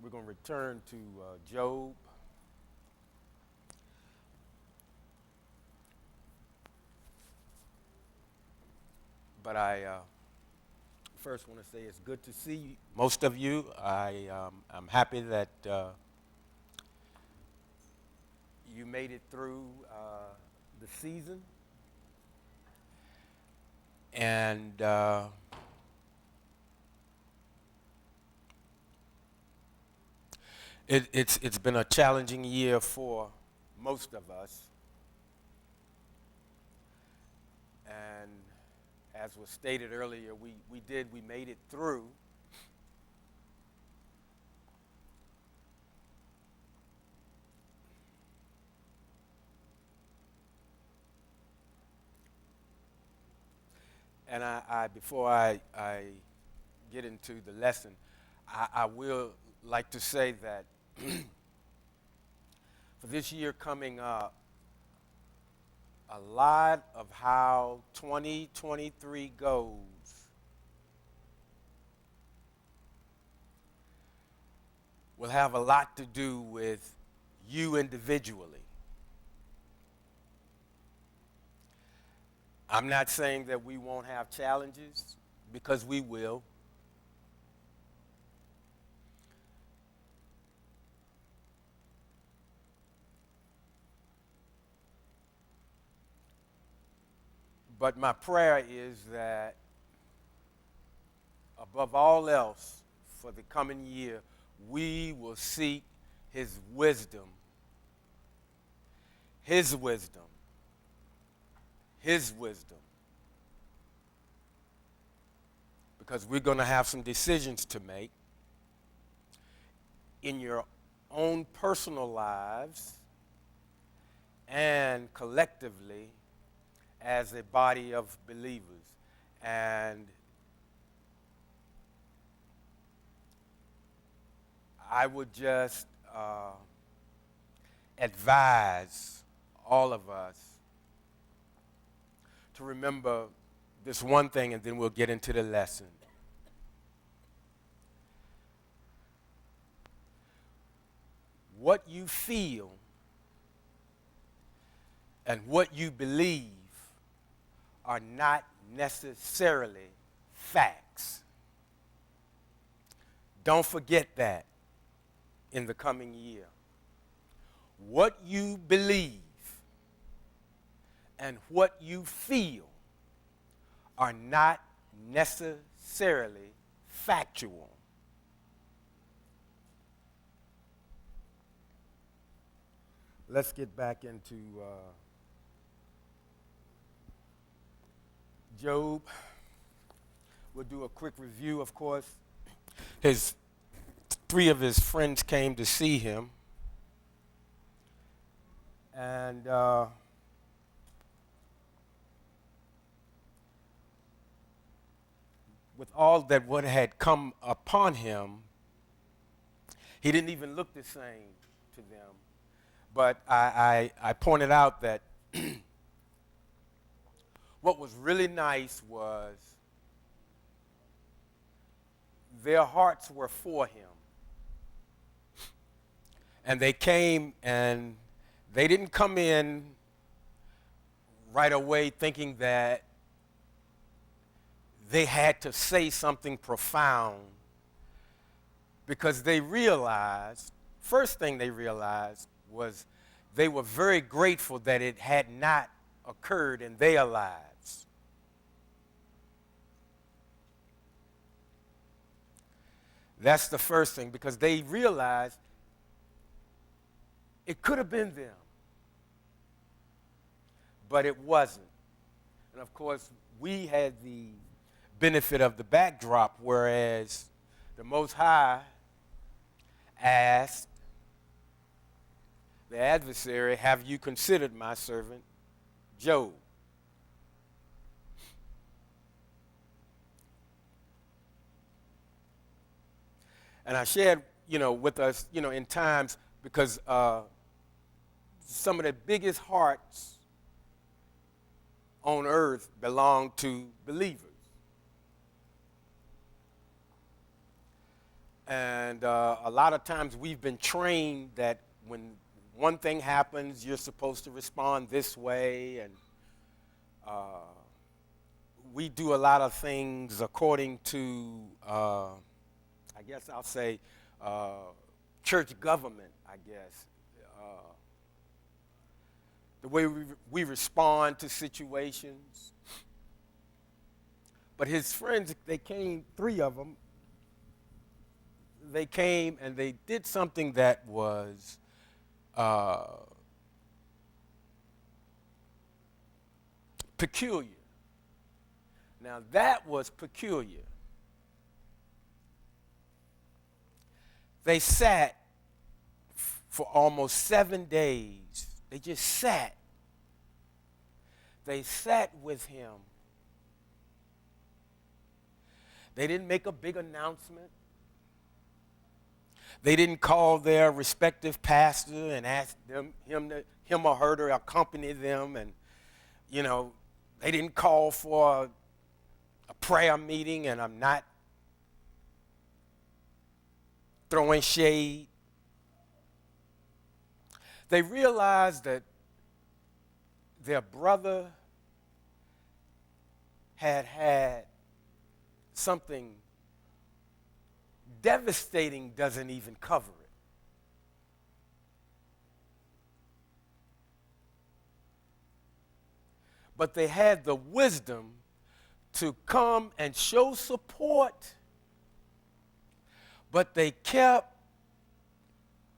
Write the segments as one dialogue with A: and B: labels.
A: We're going to return to Job. But I first want to say it's good to see most of you. I'm happy that you made it through the season. And it's been a challenging year for most of us. And as was stated earlier, we made it through. And before I get into the lesson, I will like to say that for this year coming up, a lot of how 2023 goes will have a lot to do with you individually. I'm not saying that we won't have challenges, because we will. But my prayer is that above all else for the coming year, we will seek his wisdom, his wisdom, his wisdom. Because we're going to have some decisions to make in your own personal lives and collectively as a body of believers. And I would just advise all of us to remember this one thing, and then we'll get into the lesson. What you feel and what you believe are not necessarily facts. Don't forget that in the coming year. What you believe and what you feel are not necessarily factual. Let's get back into Job. We'll do a quick review, of course. Three of his friends came to see him. And with all that what had come upon him, he didn't even look the same to them. But I pointed out that what was really nice was their hearts were for him. And they came, and they didn't come in right away thinking that they had to say something profound, because they realized, first thing they realized was they were very grateful that it had not occurred in their lives. That's the first thing, because they realized it could have been them, but it wasn't. And of course, we had the benefit of the backdrop, whereas the Most High asked the adversary, "Have you considered my servant Job?" And I shared, with us, in times, because some of the biggest hearts on earth belong to believers. And a lot of times we've been trained that when one thing happens, you're supposed to respond this way. And we do a lot of things according to, I guess I'll say, church government, I guess. The way we respond to situations. But his friends, they came, 3 of them, they came and they did something that was peculiar. Now that was peculiar. They sat for almost 7 days. They just sat. They sat with him. They didn't make a big announcement. They didn't call their respective pastor and ask him or her to accompany them. And, you know, they didn't call for a prayer meeting, and I'm not throwing shade. They realized that their brother had something devastating, doesn't even cover it. But they had the wisdom to come and show support, but they kept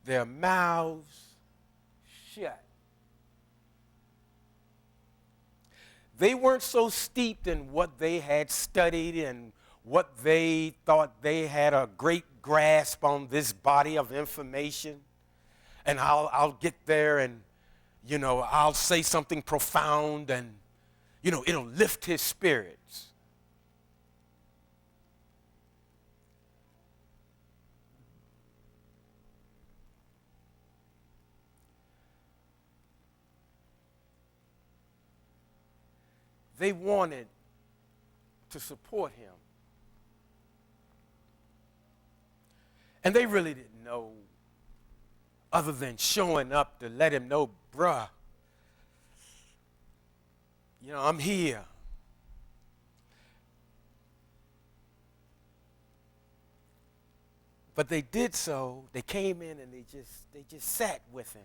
A: their mouths shut. They weren't so steeped in what they had studied and what they thought they had a great grasp on this body of information. And I'll get there and, you know, I'll say something profound and, you know, it'll lift his spirits. They wanted to support him. And they really didn't know, other than showing up to let him know, bruh, you know, I'm here. But they did so. They came in and they just sat with him.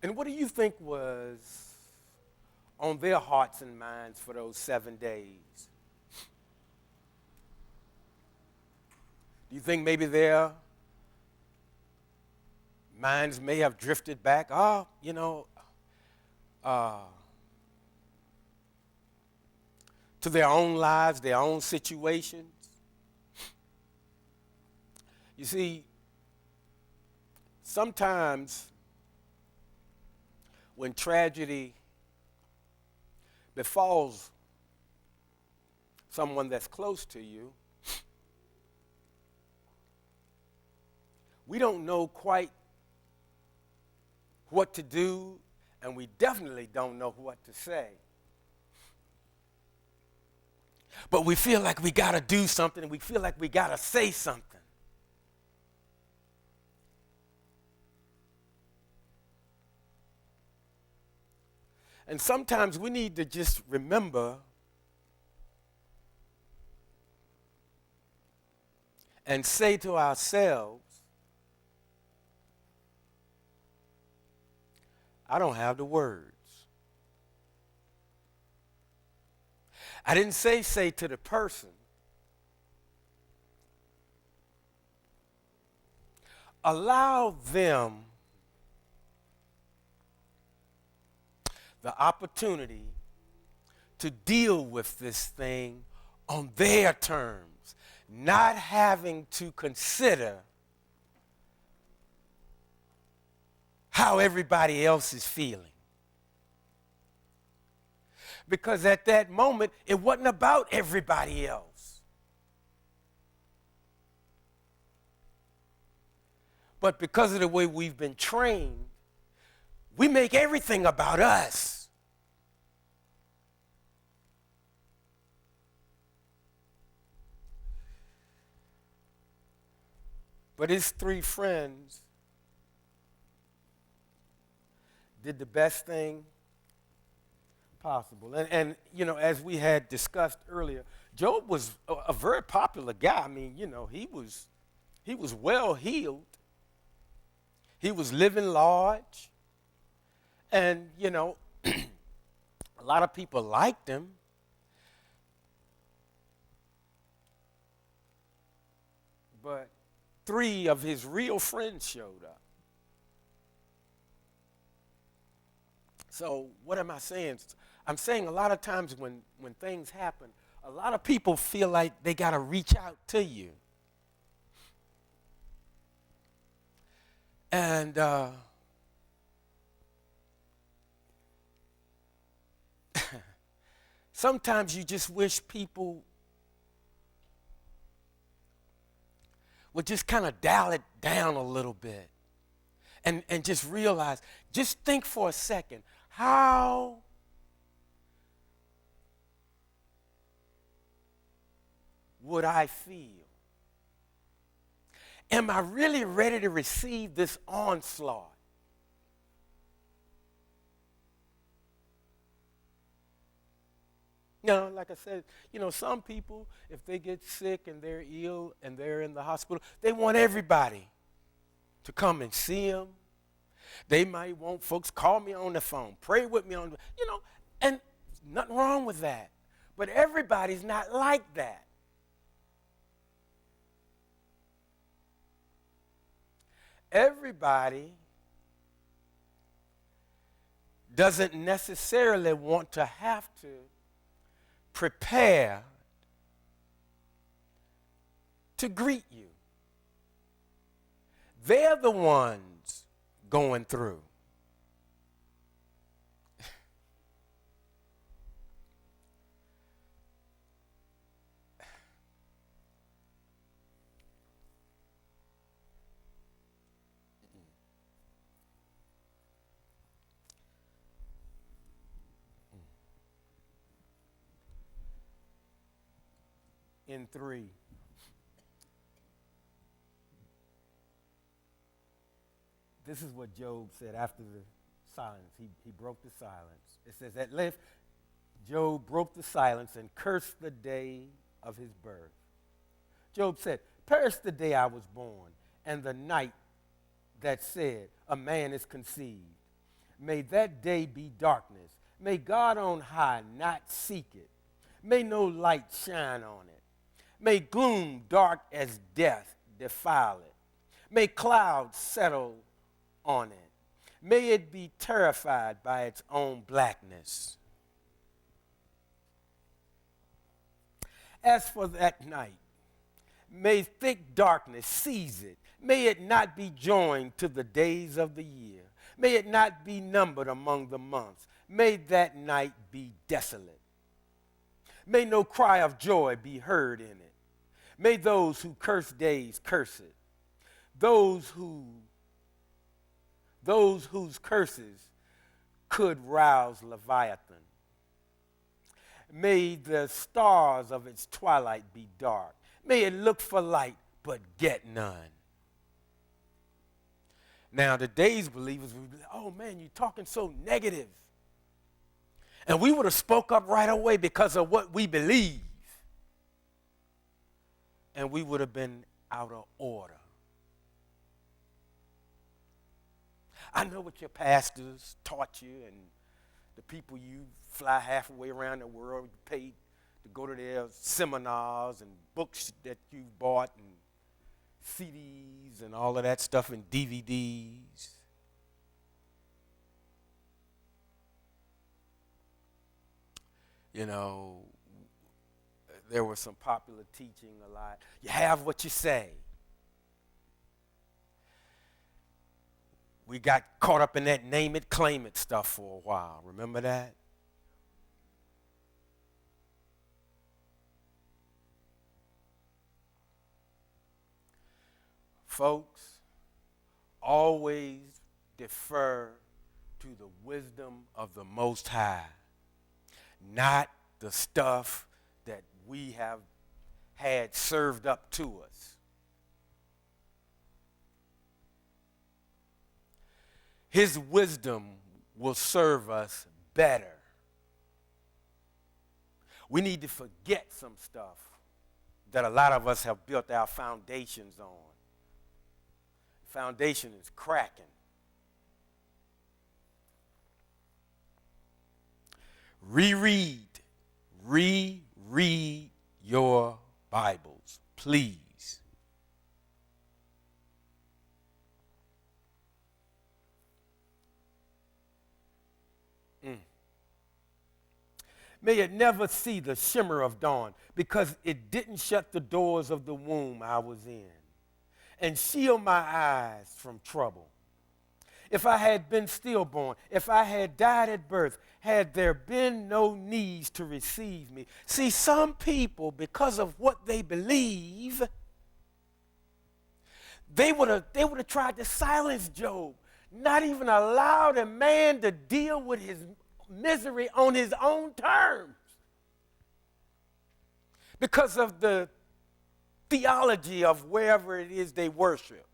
A: And what do you think was on their hearts and minds for those 7 days? Do you think maybe their minds may have drifted back? You know, to their own lives, their own situations? You see, sometimes when tragedy befalls someone that's close to you, we don't know quite what to do, and we definitely don't know what to say. But we feel like we got to do something, and we feel like we got to say something. And sometimes we need to just remember and say to ourselves, I don't have the words. I didn't say to the person. Allow them the opportunity to deal with this thing on their terms, not having to consider how everybody else is feeling. Because at that moment, it wasn't about everybody else. But because of the way we've been trained, we make everything about us. But his three friends did the best thing possible. And you know, as we had discussed earlier, Job was a very popular guy. I mean, you know, he was well heeled. He was living large. And, you know, a lot of people liked him. But three of his real friends showed up. So what am I saying? I'm saying a lot of times when things happen, a lot of people feel like they got to reach out to you. And sometimes you just wish people would just kind of dial it down a little bit and just realize, just think for a second, how would I feel? Am I really ready to receive this onslaught? No, like I said, you know, some people, if they get sick and they're ill and they're in the hospital, they want everybody to come and see them. They might want folks call me on the phone, pray with me on the, you know, and nothing wrong with that. But everybody's not like that. Everybody doesn't necessarily want to have to prepare to greet you. They're the ones going through. In 3, this is what Job said after the silence. He broke the silence. It says, at length, Job broke the silence and cursed the day of his birth. Job said, perish the day I was born, and the night that said, a man is conceived. May that day be darkness. May God on high not seek it. May no light shine on it. May gloom dark as death defile it. May clouds settle on it. May it be terrified by its own blackness. As for that night, may thick darkness seize it. May it not be joined to the days of the year. May it not be numbered among the months. May that night be desolate. May no cry of joy be heard in it. May those who curse days curse it. Those whose curses could rouse Leviathan. May the stars of its twilight be dark. May it look for light, but get none. Now, today's believers would be like, oh man, you're talking so negative. And we would have spoke up right away because of what we believe. And we would have been out of order. I know what your pastors taught you and the people you fly halfway around the world, you paid to go to their seminars and books that you bought and CDs and all of that stuff and DVDs. You know, there was some popular teaching a lot. You have what you say. We got caught up in that name it, claim it stuff for a while. Remember that? Folks, always defer to the wisdom of the Most High, not the stuff that we have had served up to us. His wisdom will serve us better. We need to forget some stuff that a lot of us have built our foundations on. Foundation is cracking. Reread your Bibles, please. May it never see the shimmer of dawn, because it didn't shut the doors of the womb I was in, and shield my eyes from trouble. If I had been stillborn, if I had died at birth, had there been no knees to receive me. See, some people, because of what they believe, they would have tried to silence Job, not even allowed a man to deal with his misery on his own terms, because of the theology of wherever it is they worship.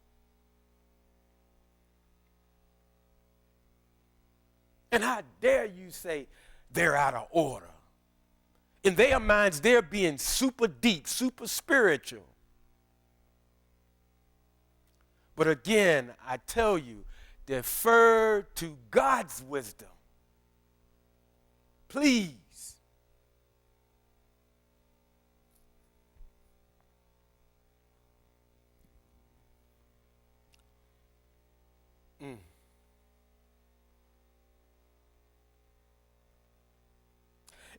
A: And how dare you say they're out of order? In their minds, they're being super deep, super spiritual. But again, I tell you, defer to God's wisdom. Please.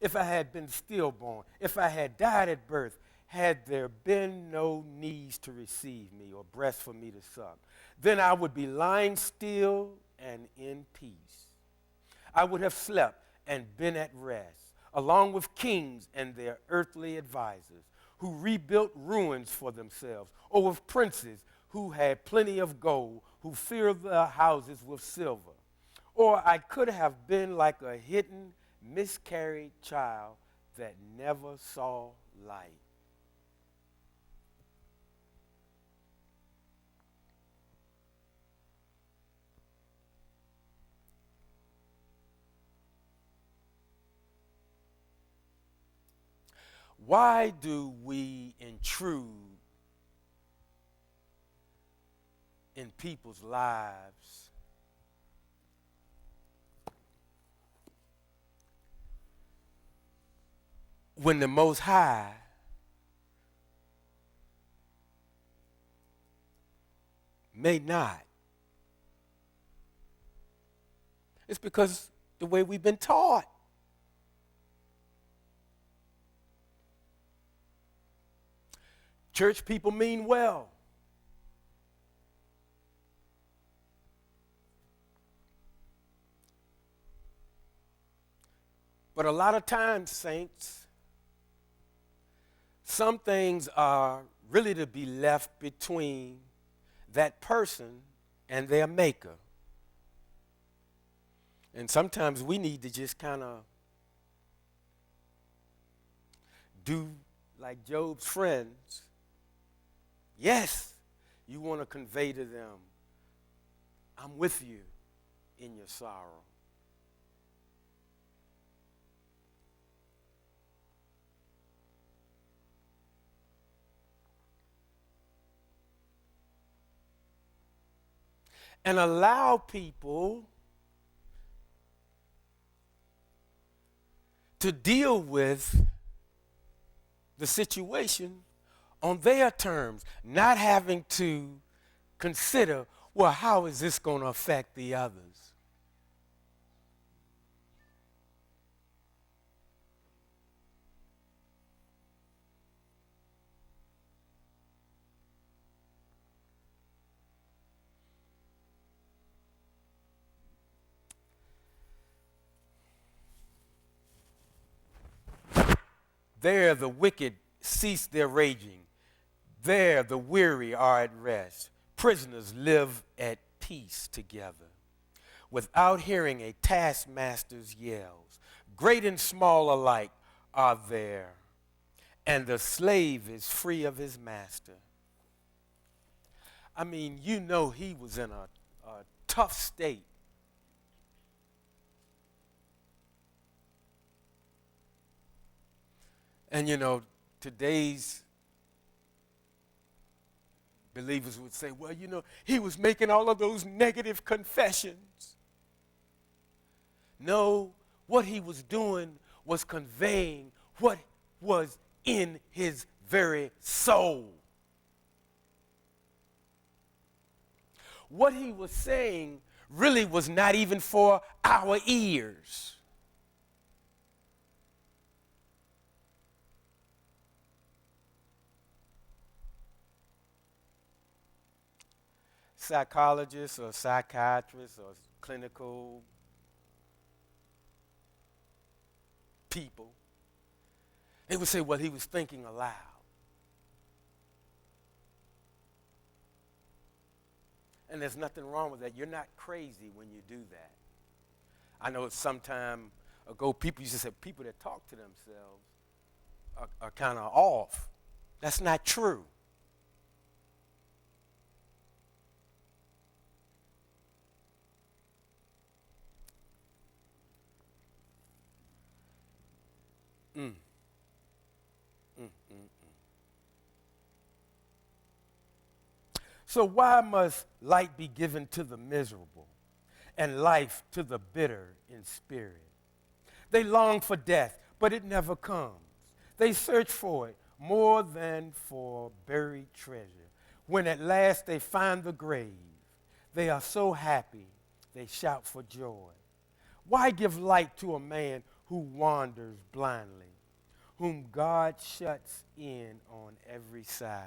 A: If I had been stillborn, if I had died at birth, had there been no knees to receive me or breast for me to suck, then I would be lying still and in peace. I would have slept and been at rest, along with kings and their earthly advisors, who rebuilt ruins for themselves, or with princes who had plenty of gold, who filled their houses with silver. Or I could have been like a hidden, miscarried child that never saw light. Why do we intrude in people's lives when the Most High may not? It's because the way we've been taught. Church people mean well. But a lot of times, saints, some things are really to be left between that person and their maker. And sometimes we need to just kind of do like Job's friends. Yes, you want to convey to them, I'm with you in your sorrow. And allow people to deal with the situation on their terms, not having to consider, well, how is this going to affect the others? There the wicked cease their raging. There the weary are at rest. Prisoners live at peace together without hearing a taskmaster's yells. Great and small alike are there, and the slave is free of his master. I mean, you know he was in a tough state. And you know, today's believers would say, well, you know, he was making all of those negative confessions. No, what he was doing was conveying what was in his very soul. What he was saying really was not even for our ears. Psychologists or psychiatrists or clinical people, they would say, well, he was thinking aloud. And there's nothing wrong with that. You're not crazy when you do that. I know some time ago, people used to say people that talk to themselves are kind of off. That's not true. Mm. Mm, mm, mm. So why must light be given to the miserable and life to the bitter in spirit? They long for death, but it never comes. They search for it more than for buried treasure. When at last they find the grave, they are so happy they shout for joy. Why give light to a man who wanders blindly, whom God shuts in on every side?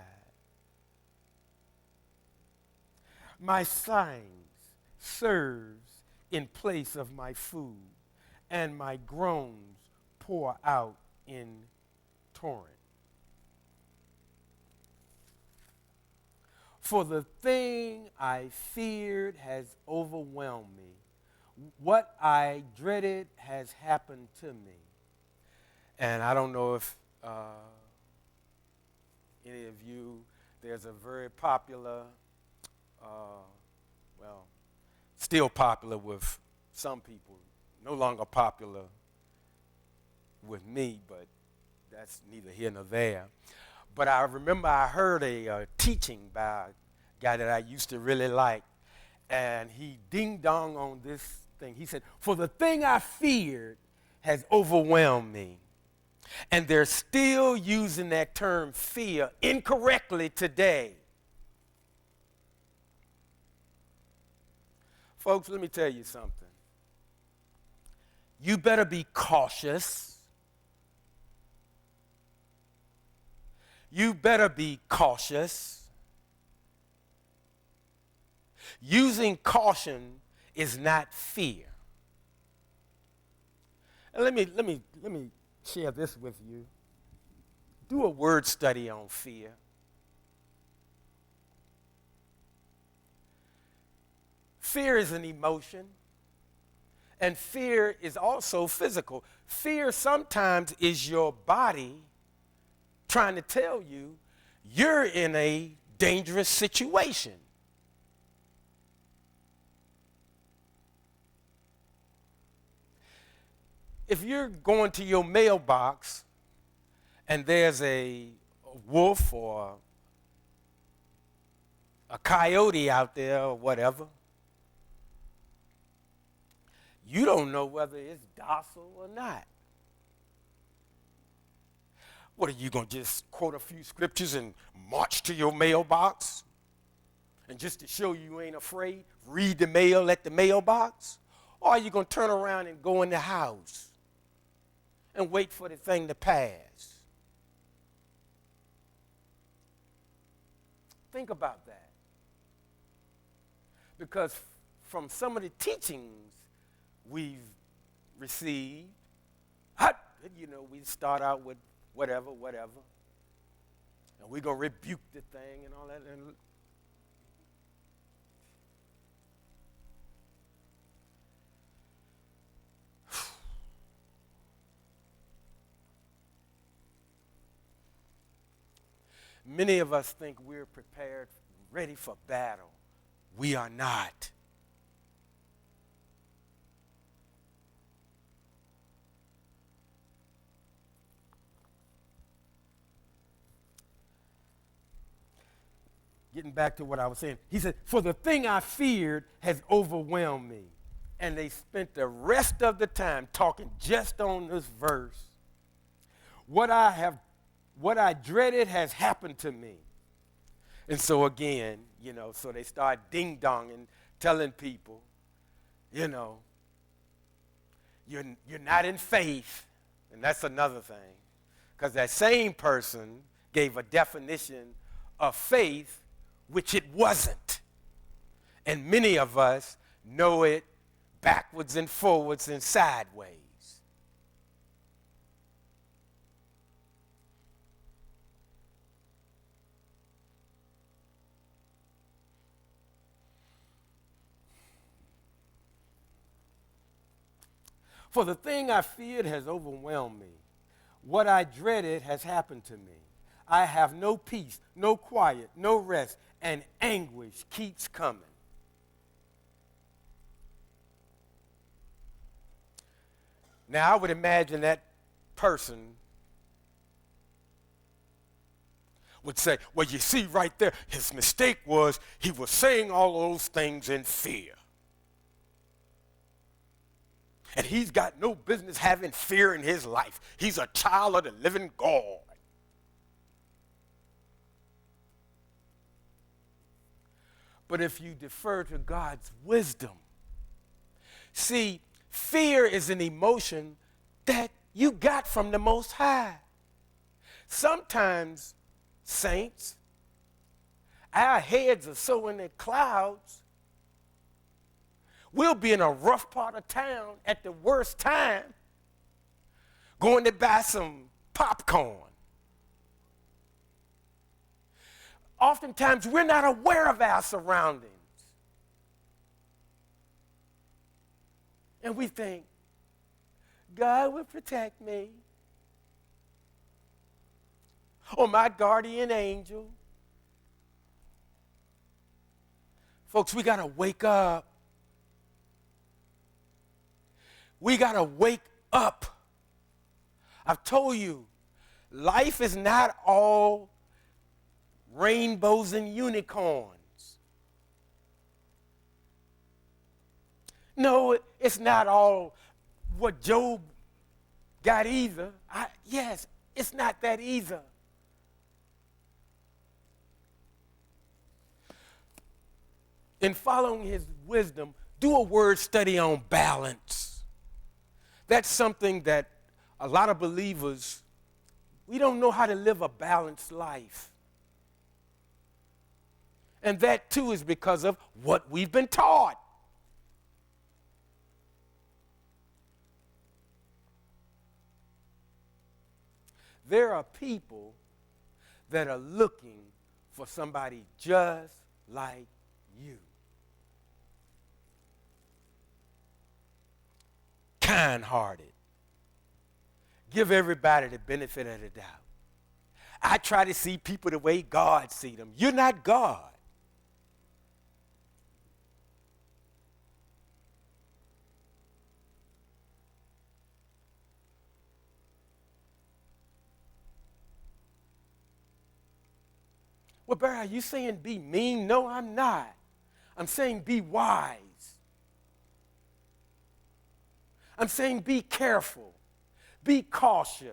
A: My sighings serves in place of my food, and my groans pour out in torrent. For the thing I feared has overwhelmed me. What I dreaded has happened to me. And I don't know if any of you, there's a very popular, well, still popular with some people, no longer popular with me, but that's neither here nor there. But I remember I heard a teaching by a guy that I used to really like, and he ding-dong on this thing. He said, for the thing I feared has overwhelmed me. And they're still using that term fear incorrectly today. Folks, let me tell you something. You better be cautious. You better be cautious. Using caution is not fear. And let me share this with you. Do a word study on fear. Fear is an emotion, and fear is also physical. Fear sometimes is your body trying to tell you you're in a dangerous situation. If you're going to your mailbox and there's a wolf or a coyote out there or whatever, you don't know whether it's docile or not. What, are you going to just quote a few scriptures and march to your mailbox? And just to show you ain't afraid, read the mail at the mailbox? Or are you going to turn around and go in the house and wait for the thing to pass? Think about that. Because from some of the teachings we've received, we start out with whatever, and we're going to rebuke the thing and all that. And Many of us think we're prepared, ready for battle. We are not. Getting back to what I was saying, he said, for the thing I feared has overwhelmed me. And they spent the rest of the time talking just on this verse. What I dreaded has happened to me. And so again, so they start ding-donging, telling people, you're not in faith. And that's another thing. Because that same person gave a definition of faith, which it wasn't. And many of us know it backwards and forwards and sideways. For the thing I feared has overwhelmed me. What I dreaded has happened to me. I have no peace, no quiet, no rest, and anguish keeps coming. Now, I would imagine that person would say, well, you see right there, his mistake was he was saying all those things in fear. And he's got no business having fear in his life. He's a child of the living God. But if you defer to God's wisdom, see, fear is an emotion that you got from the Most High. Sometimes, saints, our heads are so in the clouds, we'll be in a rough part of town at the worst time, going to buy some popcorn. Oftentimes, we're not aware of our surroundings. And we think, God will protect me. Or my guardian angel. Folks, we got to wake up. We got to wake up. I've told you, life is not all rainbows and unicorns. No, it's not all what Job got either. Yes, it's not that either. In following his wisdom, do a word study on balance. That's something that a lot of believers, we don't know how to live a balanced life. And that too is because of what we've been taught. There are people that are looking for somebody just like you. Kind-hearted. Give everybody the benefit of the doubt. I try to see people the way God sees them. You're not God. Well, Barry, are you saying be mean? No, I'm not. I'm saying be wise. I'm saying be careful. Be cautious.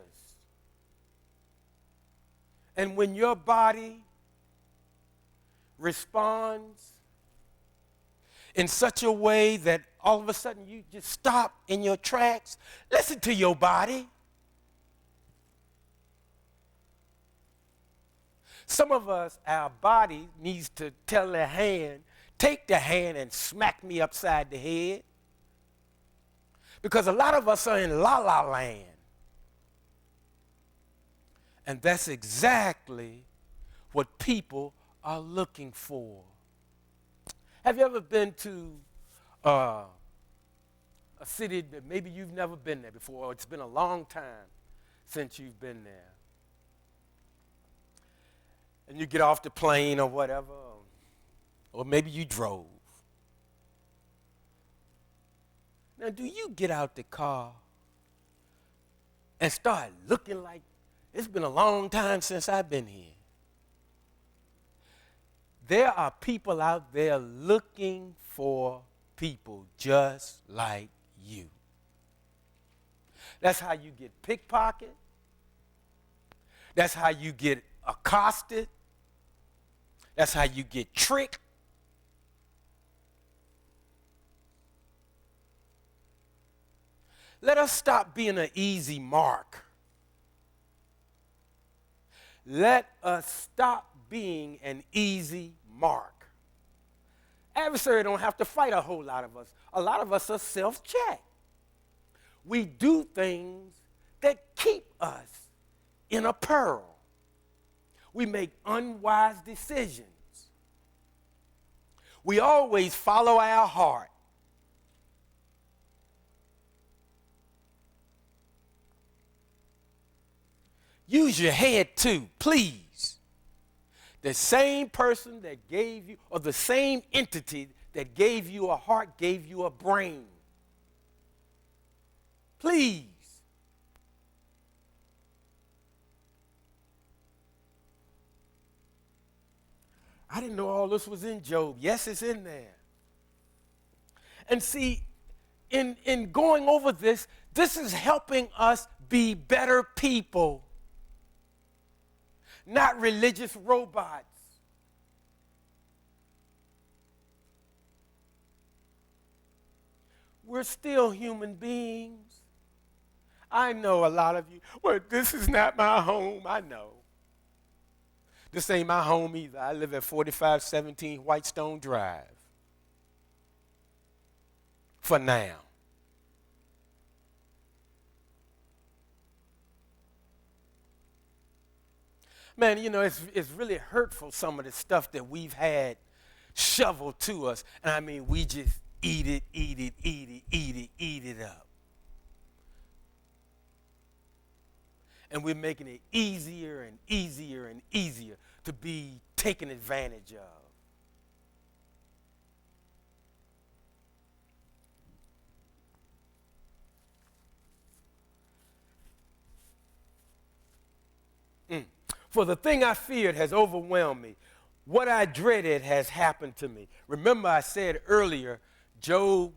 A: And when your body responds in such a way that all of a sudden you just stop in your tracks, listen to your body. Some of us, our body needs to tell the hand, take the hand and smack me upside the head. Because a lot of us are in la-la land. And that's exactly what people are looking for. Have you ever been to a city that maybe you've never been there before, or it's been a long time since you've been there? and you get off the plane or whatever, or maybe you drove. Now, do you get out the car and start looking like it's been a long time since I've been here? There are people out there looking for people just like you. That's how you get pickpocketed. That's how you get accosted. That's how you get tricked. Let us stop being an easy mark. Let us stop being an easy mark. Adversary don't have to fight a whole lot of us. A lot of us are self-checked. We do things that keep us in a peril. We make unwise decisions. We always follow our heart. Use your head too, please. The same person that gave you, or the same entity that gave you a heart, gave you a brain. Please. I didn't know all this was in Job. Yes, it's in there. And see, in going over this, this is helping us be better people, not religious robots. We're still human beings. I know a lot of you, well, this is not my home. I know. This ain't my home either. I live at 4517 Whitestone Drive. For now. Man, you know, it's really hurtful, some of the stuff that we've had shoveled to us. And I mean, we just eat it up. And we're making it easier and easier and easier to be taken advantage of. For the thing I feared has overwhelmed me. What I dreaded has happened to me. Remember, I said earlier, Job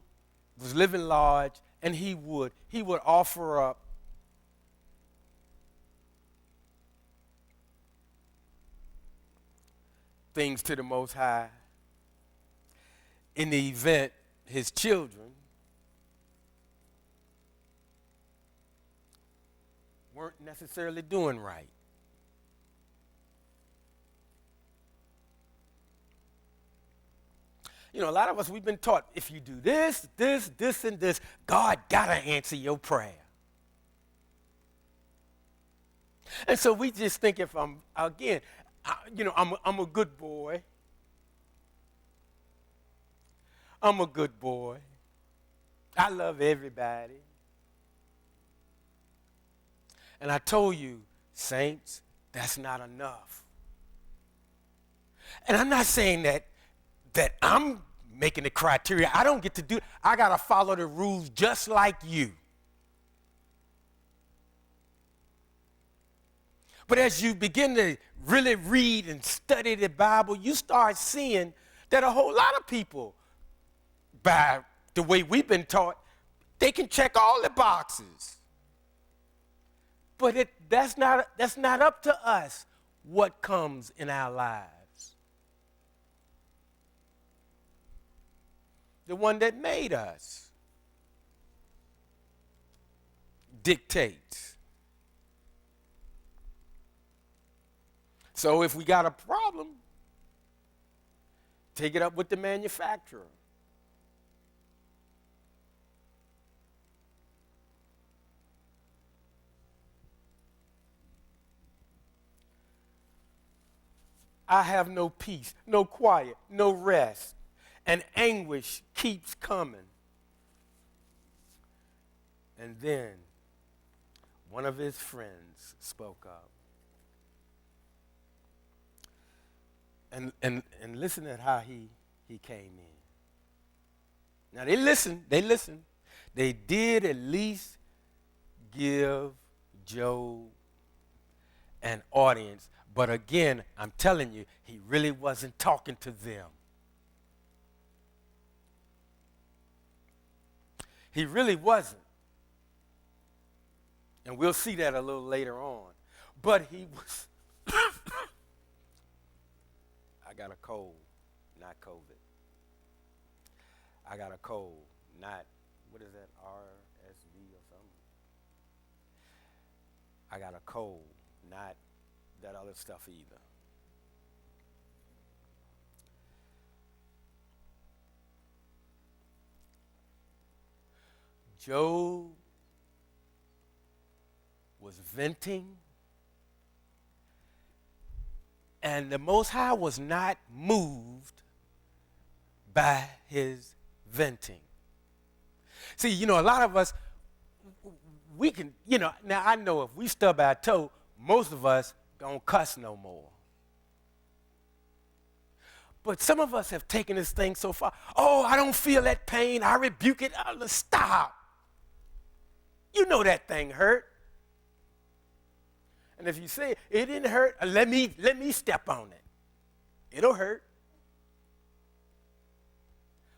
A: was living large, and he would offer up things to the Most High in the event his children weren't necessarily doing right. You know, a lot of us, we've been taught, if you do this, and this, God gotta answer your prayer. And so we just think if I'm a good boy. I'm a good boy. I love everybody. And I told you, saints, that's not enough. And I'm not saying that I'm making the criteria. I don't get to do it. I got to follow the rules just like you. But as you begin to really read and study the Bible, you start seeing that a whole lot of people, by the way we've been taught, they can check all the boxes. But that's not up to us what comes in our lives. The one that made us dictates. So if we got a problem, take it up with the manufacturer. I have no peace, no quiet, no rest, and anguish keeps coming. And then one of his friends spoke up. And listen at how he came in. Now they listened. They did at least give Job an audience. But again, I'm telling you, he really wasn't talking to them. He really wasn't. And we'll see that a little later on. But he was. I got a cold, not COVID. I got a cold, not, what is that, RSV or something? I got a cold, not that other stuff either. Job was venting, and the Most High was not moved by his venting. See, a lot of us, we can, now I know if we stub our toe, most of us don't cuss no more. But some of us have taken this thing so far. Oh, I don't feel that pain. I rebuke it. Stop. You know that thing hurt. And if you say it didn't hurt, let me step on it. It'll hurt.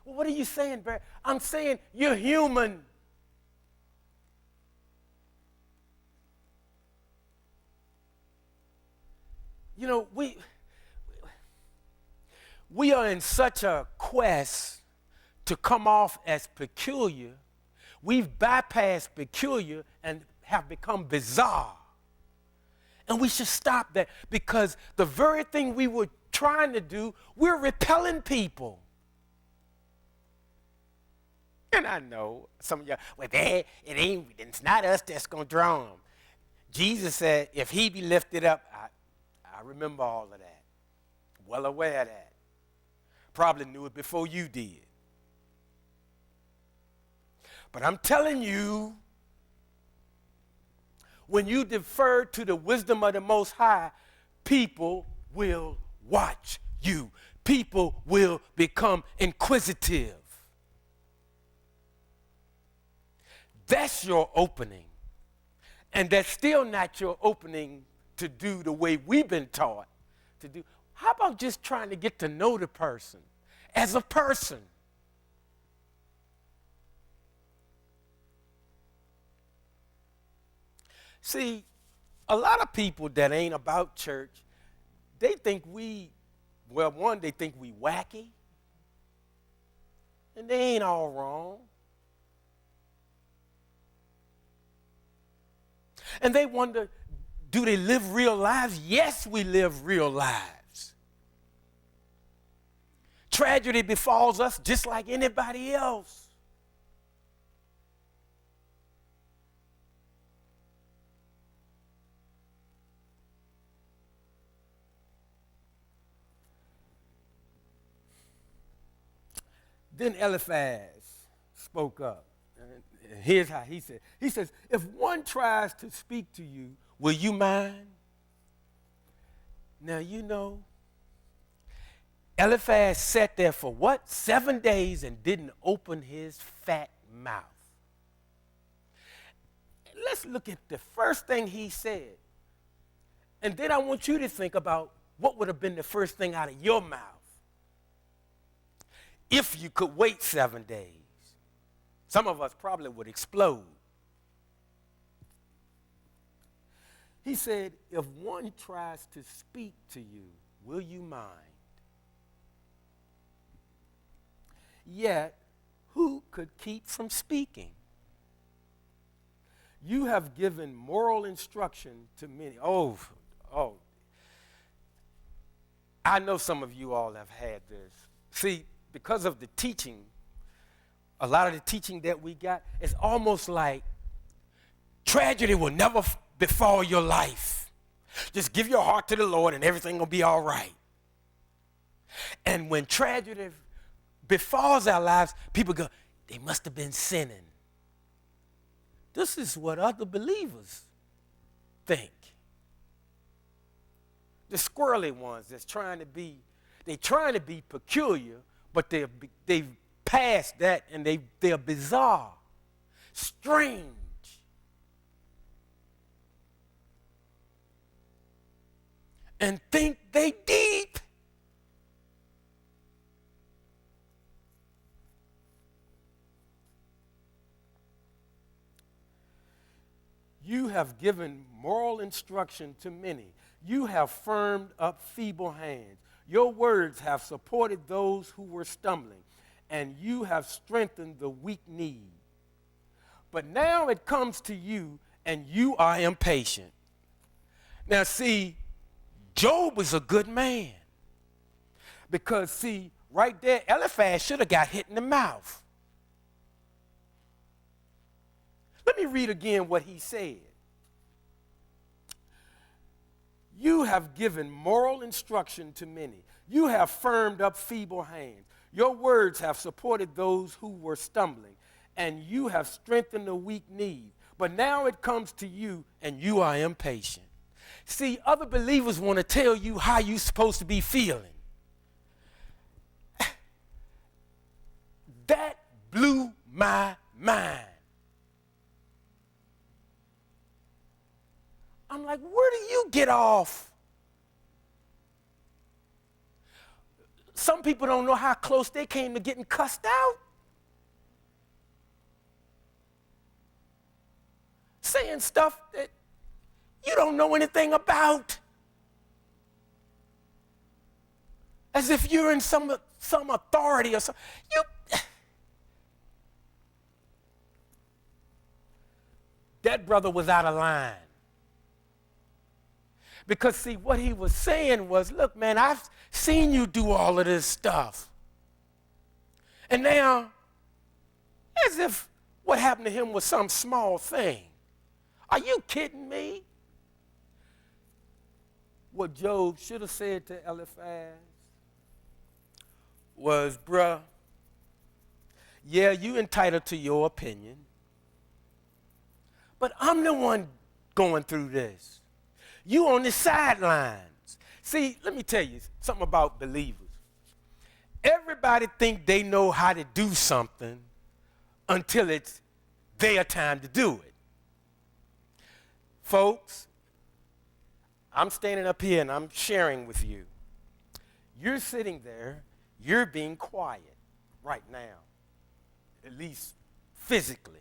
A: Well, what are you saying, Barry? I'm saying you're human. We are in such a quest to come off as peculiar. We've bypassed peculiar and have become bizarre. And we should stop that, because the very thing we were trying to do, we're repelling people. And I know some of y'all, well, it's not us that's going to draw them. Jesus said, if he be lifted up, I remember all of that. Well aware of that. Probably knew it before you did. But I'm telling you, when you defer to the wisdom of the Most High, people will watch you. People will become inquisitive. That's your opening. And that's still not your opening to do the way we've been taught to do. How about just trying to get to know the person as a person? See, a lot of people that ain't about church, they think they think we wacky. And they ain't all wrong. And they wonder, do they live real lives? Yes, we live real lives. Tragedy befalls us just like anybody else. Then Eliphaz spoke up. And here's how he said. He says, if one tries to speak to you, will you mind? Now, Eliphaz sat there for what? 7 days and didn't open his fat mouth. Let's look at the first thing he said. And then I want you to think about what would have been the first thing out of your mouth if you could wait 7 days. Some of us probably would explode. He said, if one tries to speak to you, will you mind? Yet, who could keep from speaking? You have given moral instruction to many. Oh. I know some of you all have had this. See, because of the teaching, a lot of the teaching that we got, it's almost like tragedy will never befall your life. Just give your heart to the Lord and everything will be all right. And when tragedy befalls our lives, people go, they must have been sinning. This is what other believers think. The squirrely ones that's trying to be, They're trying to be peculiar, but they've passed that and they're bizarre, strange. And think they deep. You have given moral instruction to many. You have firmed up feeble hands. Your words have supported those who were stumbling, and you have strengthened the weak knee. But now it comes to you, and you are impatient. Now, see, Job was a good man. Because, see, right there, Eliphaz should have got hit in the mouth. Let me read again what he said. You have given moral instruction to many. You have firmed up feeble hands. Your words have supported those who were stumbling, and you have strengthened the weak knees. But now it comes to you, and you are impatient. See, other believers want to tell you how you're supposed to be feeling. That blew my mind. I'm like, where do you get off? Some people don't know how close they came to getting cussed out. Saying stuff that you don't know anything about. As if you're in some authority or something. That brother was out of line. Because, see, what he was saying was, look, man, I've seen you do all of this stuff. And now, as if what happened to him was some small thing. Are you kidding me? What Job should have said to Eliphaz was, bruh, yeah, you entitled to your opinion, but I'm the one going through this. You on the sidelines. See, let me tell you something about believers. Everybody think they know how to do something until it's their time to do it. Folks, I'm standing up here and I'm sharing with you. You're sitting there, you're being quiet right now, at least physically.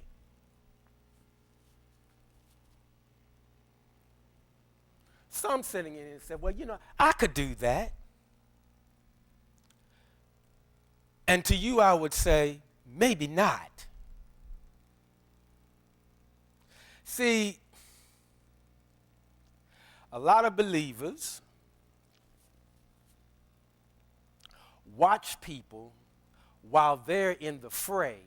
A: Some sitting in and said, well, you know, I could do that. And to you, I would say, maybe not. See, a lot of believers watch people while they're in the fray,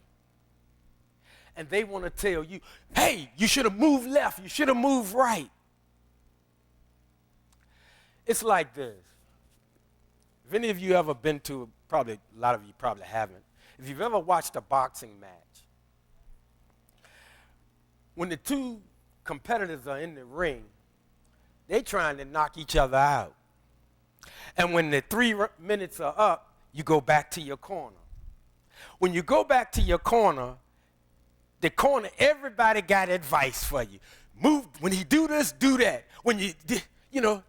A: and they want to tell you, hey, you should have moved left, you should have moved right. It's like this. If any of you ever been to, probably a lot of you probably haven't, if you've ever watched a boxing match, when the two competitors are in the ring, they're trying to knock each other out. And when the 3 minutes are up, you go back to your corner. When you go back to your corner, everybody got advice for you. Move, when he do this, do that. When you know.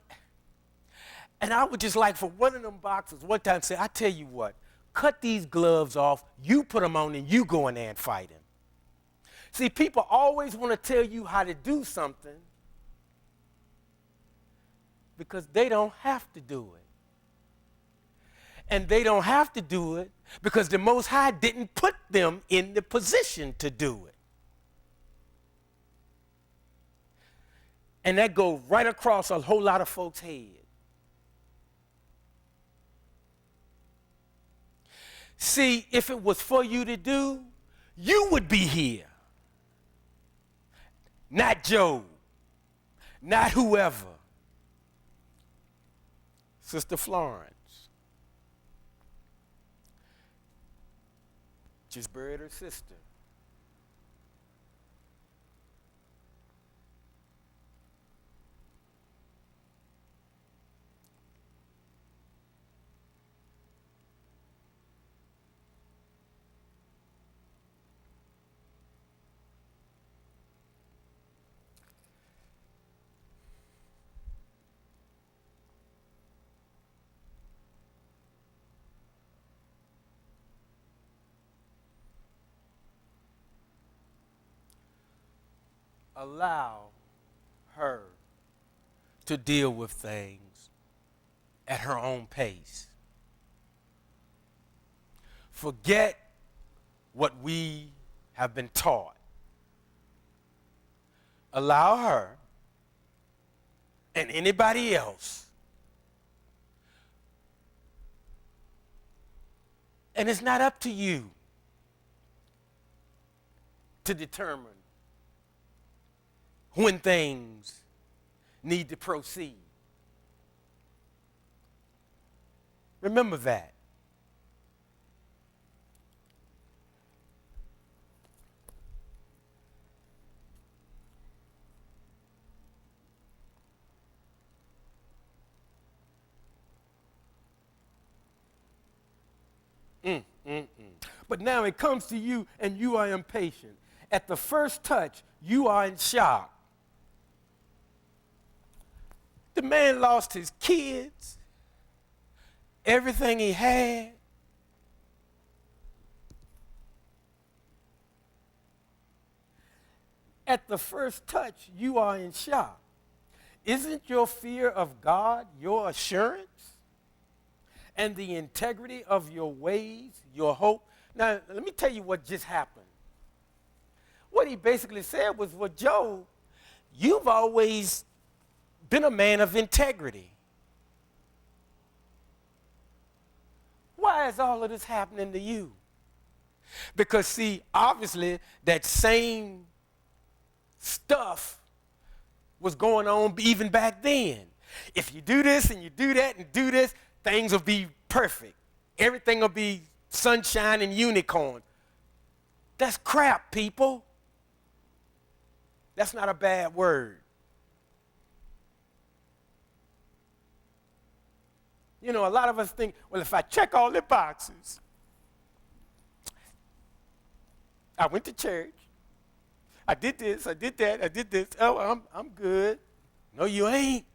A: And I would just like for one of them boxers one time say, I tell you what, cut these gloves off, you put them on and you go in there and fight him. See, people always want to tell you how to do something because they don't have to do it. And they don't have to do it because the Most High didn't put them in the position to do it. And that goes right across a whole lot of folks' heads. See, if it was for you to do, you would be here. Not Job. Not whoever. Sister Florence just buried her sister. allow her to deal with things at her own pace. Forget what we have been taught. Allow her and anybody else. And it's not up to you to determine when things need to proceed. Remember that. But now it comes to you and you are impatient. At the first touch, you are in shock. The man lost his kids, everything he had. At the first touch, you are in shock. Isn't your fear of God your assurance? And the integrity of your ways, your hope? Now, let me tell you what just happened. What he basically said was, well, Job, you've always been a man of integrity. Why is all of this happening to you? Because, see, obviously, that same stuff was going on even back then. If you do this and you do that and do this, things will be perfect. Everything will be sunshine and unicorn. That's crap, people. That's not a bad word. You know, a lot of us think, well, if I check all the boxes, I went to church, I did this, I did that, I did this, oh, I'm good. No, you ain't.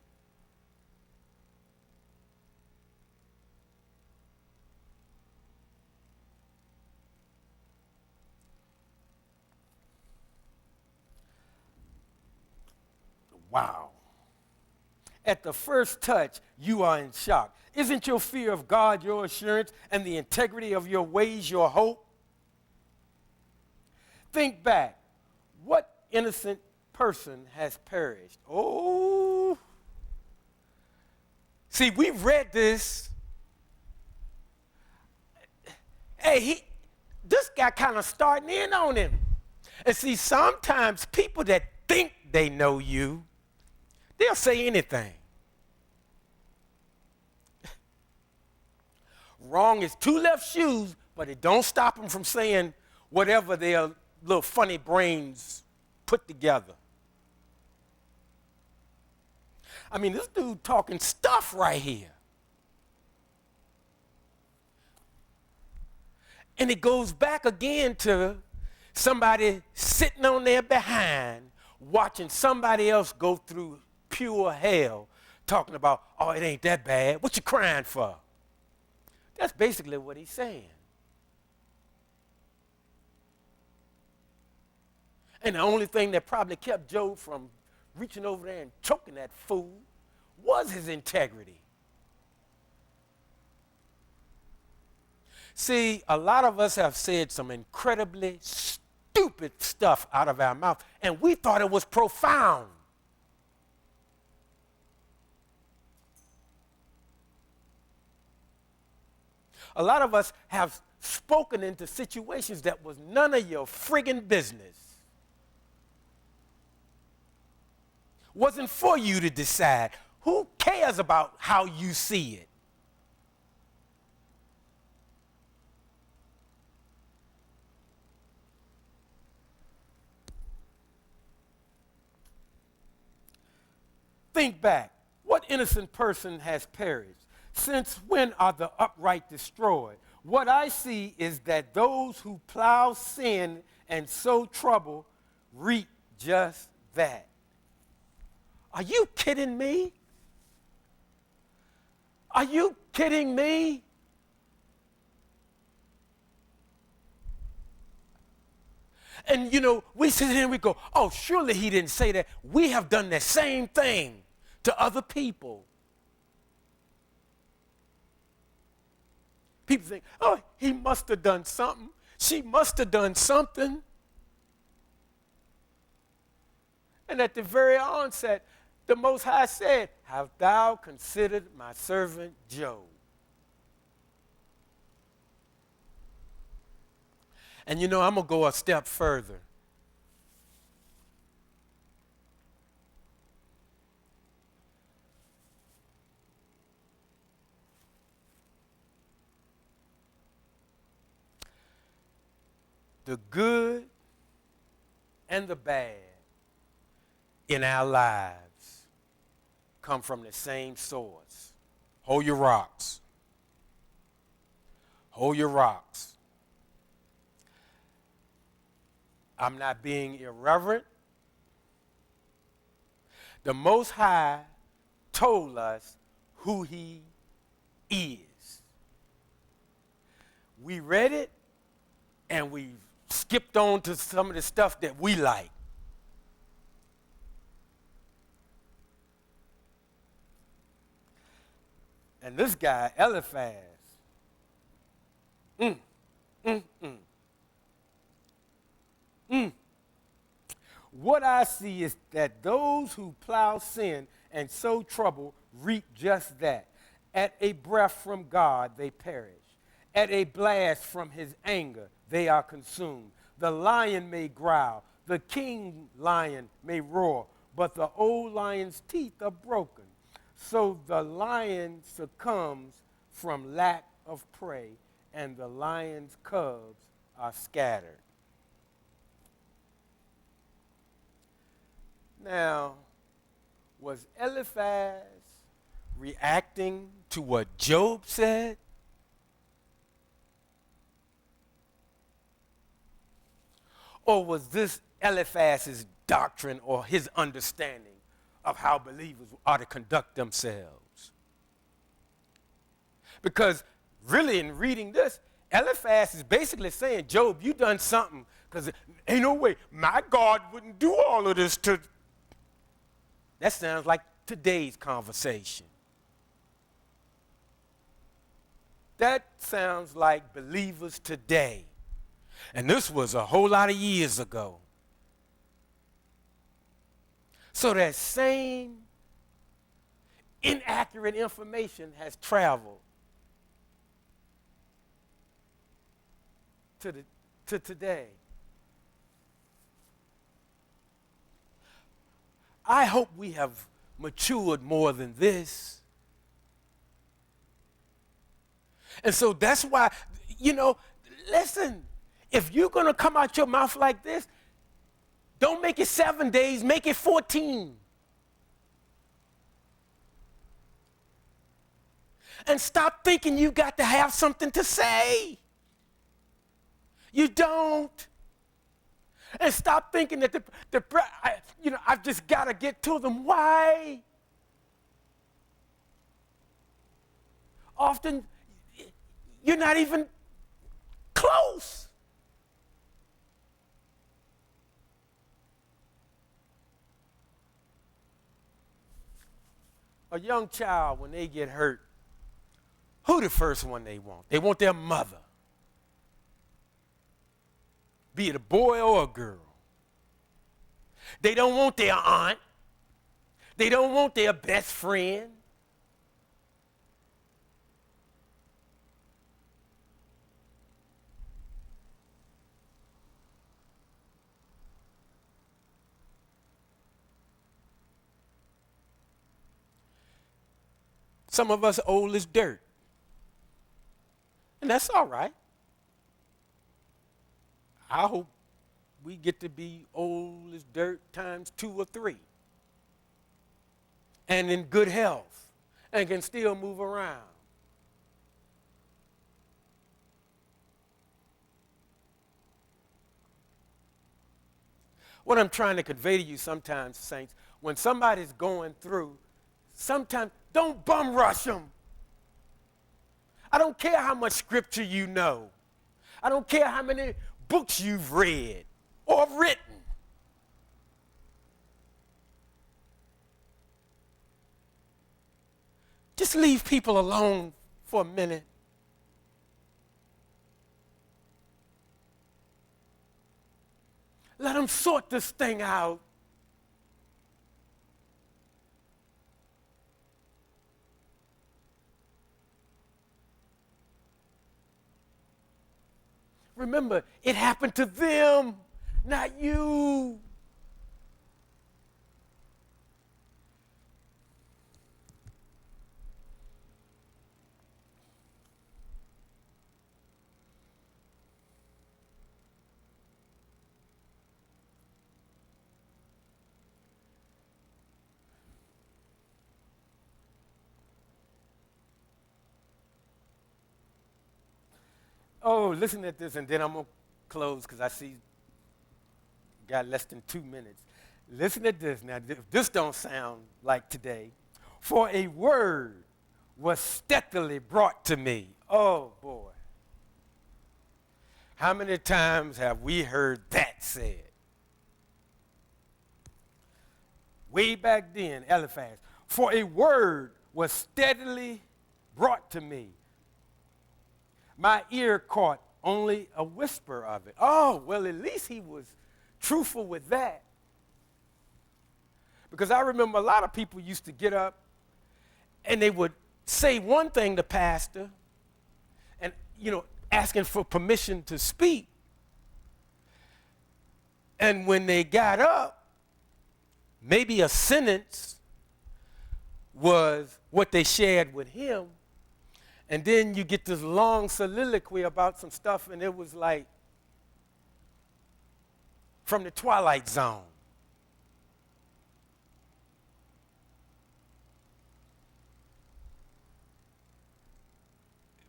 A: Wow. At the first touch, you are in shock. Isn't your fear of God your assurance and the integrity of your ways your hope? Think back. What innocent person has perished? Oh. See, we've read this. Hey, this guy kind of starting in on him. And see, sometimes people that think they know you, they'll say anything. Wrong is two left shoes, but it don't stop them from saying whatever their little funny brains put together. I mean, this dude talking stuff right here. And it goes back again to somebody sitting on their behind, watching somebody else go through pure hell, talking about, oh, it ain't that bad. What you crying for? That's basically what he's saying. And the only thing that probably kept Job from reaching over there and choking that fool was his integrity. See, a lot of us have said some incredibly stupid stuff out of our mouth, and we thought it was profound. A lot of us have spoken into situations that was none of your friggin' business. Wasn't for you to decide. Who cares about how you see it? Think back. What innocent person has perished? Since when are the upright destroyed? What I see is that those who plow sin and sow trouble reap just that. Are you kidding me? Are you kidding me? And, we sit here and we go, oh, surely he didn't say that. We have done the same thing to other people. People think, oh, he must have done something. She must have done something. And at the very onset, the Most High said, have thou considered my servant Job? And I'm going to go a step further. The good and the bad in our lives come from the same source. Hold your rocks. Hold your rocks. I'm not being irreverent. The Most High told us who he is. We read it and we skipped on to some of the stuff that we like. And this guy, Eliphaz, what I see is that those who plow sin and sow trouble reap just that. At a breath from God, they perish. At a blast from his anger, they are consumed. The lion may growl, the king lion may roar, but the old lion's teeth are broken. So the lion succumbs from lack of prey, and the lion's cubs are scattered. Now, was Eliphaz reacting to what Job said? Or was this Eliphaz's doctrine or his understanding of how believers are to conduct themselves? Because really in reading this, Eliphaz is basically saying, Job, you done something, because ain't no way my God wouldn't do all of this to. That sounds like today's conversation. That sounds like believers today. And this was a whole lot of years ago. So that same inaccurate information has traveled to today. I hope we have matured more than this. And so that's why, listen, if you're going to come out your mouth like this, don't make it 7 days, make it 14. And stop thinking you got to have something to say. You don't. And stop thinking that I've just got to get to them. Why? Often, you're not even close. A young child, when they get hurt, who the first one they want? They want their mother. Be it a boy or a girl. They don't want their aunt. They don't want their best friend. Some of us old as dirt. And that's all right. I hope we get to be old as dirt times 2 or 3. And in good health. And can still move around. What I'm trying to convey to you sometimes, saints, when somebody's going through, sometimes don't bum rush them. I don't care how much scripture you know. I don't care how many books you've read or written. Just leave people alone for a minute. Let them sort this thing out. Remember, it happened to them, not you. Oh, listen at this, and then I'm going to close because I see got less than 2 minutes. Listen at this. Now, if this don't sound like today. For a word was steadily brought to me. Oh, boy. How many times have we heard that said? Way back then, Eliphaz. For a word was steadily brought to me. My ear caught only a whisper of it. Oh, well, at least he was truthful with that. Because I remember a lot of people used to get up and they would say one thing to pastor and, asking for permission to speak. And when they got up, maybe a sentence was what they shared with him. And then you get this long soliloquy about some stuff, and it was like from the Twilight Zone.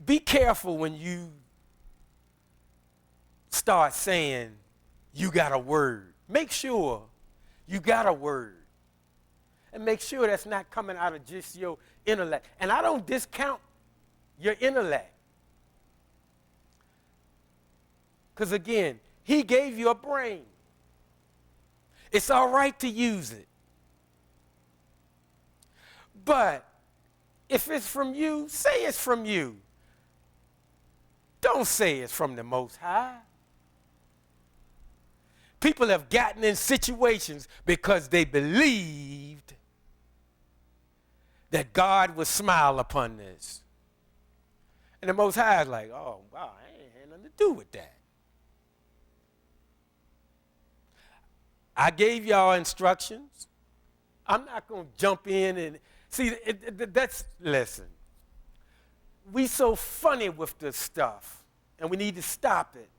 A: Be careful when you start saying you got a word. Make sure you got a word. And make sure that's not coming out of just your intellect. And I don't discount your intellect. Because again, he gave you a brain. It's all right to use it. But if it's from you, say it's from you. Don't say it's from the Most High. People have gotten in situations because they believed that God would smile upon this. And the Most High is like, oh, wow, I ain't had nothing to do with that. I gave y'all instructions. I'm not going to jump in and see, listen. We so funny with this stuff, and we need to stop it.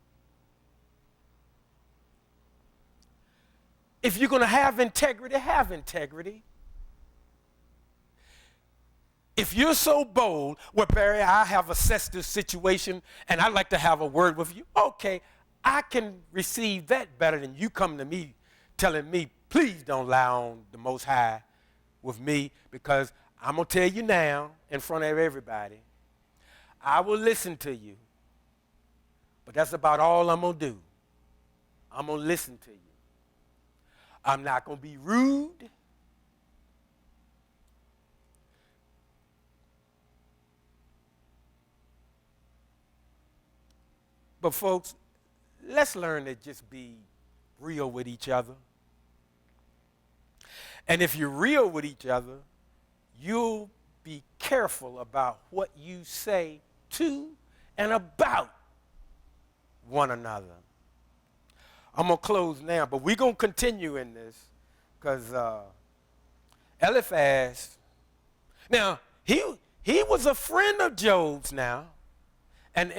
A: If you're going to have integrity, have integrity. If you're so bold, well, Barry, I have assessed this situation and I'd like to have a word with you. Okay, I can receive that better than you come to me telling me, please don't lie on the Most High with me, because I'm going to tell you now in front of everybody, I will listen to you, but that's about all I'm going to do. I'm going to listen to you. I'm not going to be rude. But folks, let's learn to just be real with each other. And if you're real with each other, you'll be careful about what you say to and about one another. I'm going to close now, but we're going to continue in this because Eliphaz, now, he was a friend of Job's now, and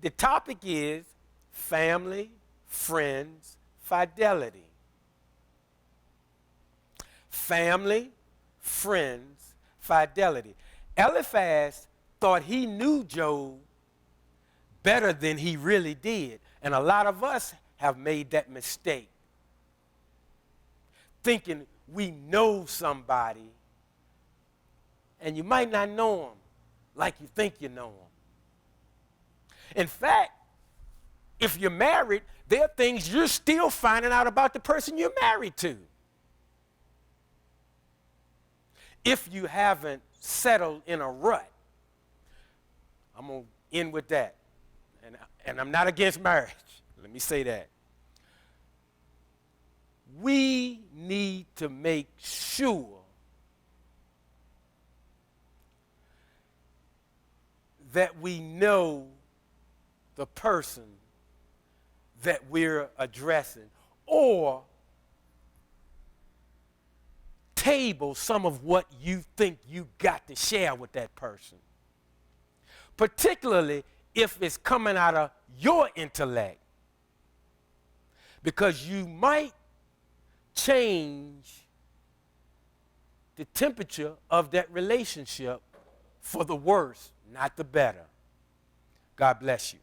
A: the topic is family, friends, fidelity. Family, friends, fidelity. Eliphaz thought he knew Job better than he really did. And a lot of us have made that mistake, thinking we know somebody, and you might not know them like you think you know them. In fact, If you're married, there are things you're still finding out about the person you're married to. If you haven't settled in a rut, I'm going to end with that. And I'm not against marriage. Let me say that. We need to make sure that we know the person that we're addressing, or table some of what you think you got to share with that person, particularly if it's coming out of your intellect, because you might change the temperature of that relationship for the worse, not the better. God bless you.